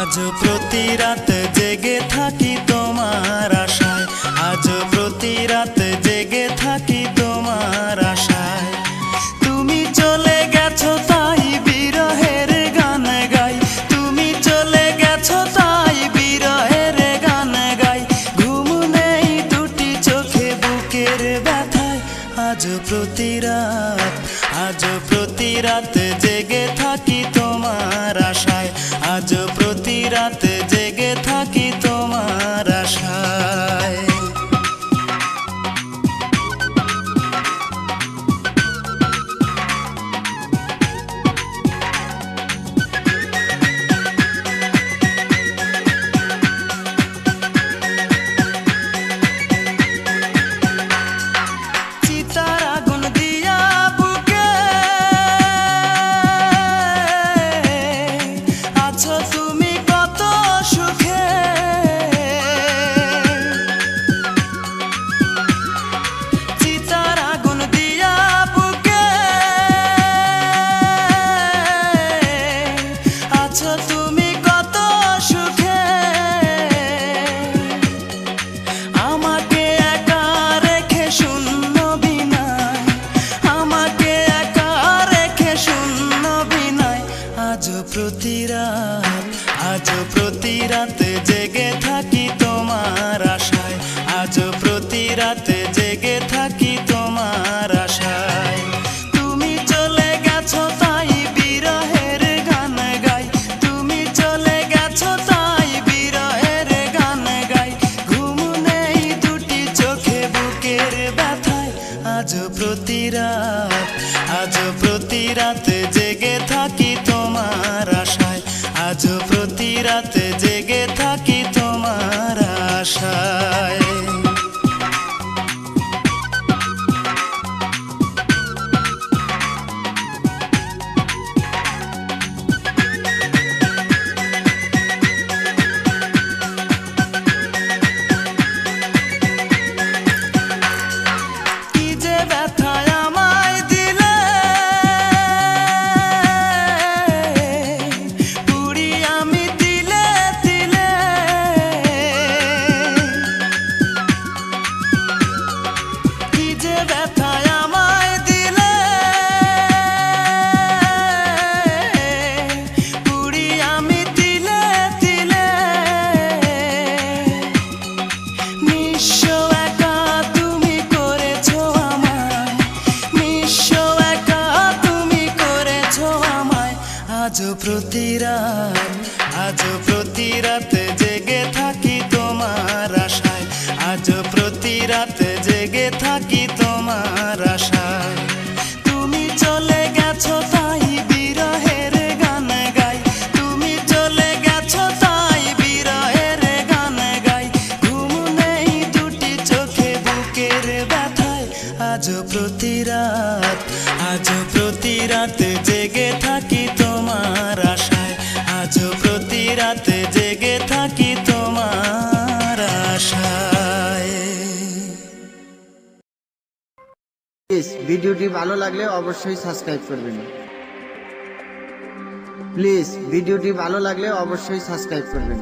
আজ প্রতি রাত জেগে থাকি তোমার আশায়, আজ প্রতি রাত জেগে থাকি তোমার আশায়। তুমি চলে গেছো তাই বিরহের গান গাই, তুমি চলে গেছো তাই বিরহের গান গাই। ঘুম নেই দুটি চোখে বুকের ব্যথায়, আজ প্রতি রাত, আজ প্রতি রাত জেগে থাকি তোমার আশায়, আজ প্রতি রাত জেগে থাকি তোমার আশায়। চিতার আগুন দিয়া বুকে আছো তুমি কত সুখে, চিতার আগুন দিয়া বুকে আছো তুমি কত সুখে। আমাকে একা রেখে শূন্য বিনায়, আমাকে একা রেখে শূন্য বিনায়। আজ প্রতি রাত, আজ প্রতি রাত জেগে থাকি তোমার আশায়, আজ প্রতি রাত জেগে থাকি তোমার আশায়। তুমি চলে গেছো তাই বিরহের গান গাই, তুমি চলে গেছো তাই বিরহের গান গাই। ঘুম নেই দুটি চোখে বুকের ব্যথায়, আজ প্রতি রাত, আজ প্রতি রাত জেগে থাকি তোমার আশায়, আজ প্রতি রাত জেগে থাকি তোমার আশায়। কি যে ব্যথায় আমায় দিলে, পুরি আমি দিলে দিলে। কি যে ব্যথায় আমায় দিলে, পুরি আমি দিলে দিলে। নিঃস্ব একা তুমি করেছো আমায়, নিঃস্ব একা তুমি করেছো আমায়। আজ প্রতি রাত, আজ প্রতি রাত জেগে থাকি তোমার আশায়, আজ প্রতি রাত জেগে থাকি তোমার আশায়। তুমি চলে গেছো তাই বিরহের গান গাই, তুমি চলে গেছো তাই বিরহের গান গাই। ঘুম নেই দুটি চোখে বুকের ব্যথায়, আজ প্রতি রাত, আজ প্রতি রাত জেগে থাকি তোমার আশায়, আজ প্রতি রাত জেগে থাকি তোমার আশায়। প্লিজ ভিডিওটি ভালো লাগলে অবশ্যই সাবস্ক্রাইব করবেন। প্লিজ ভিডিওটি ভালো লাগলে অবশ্যই সাবস্ক্রাইব করবেন।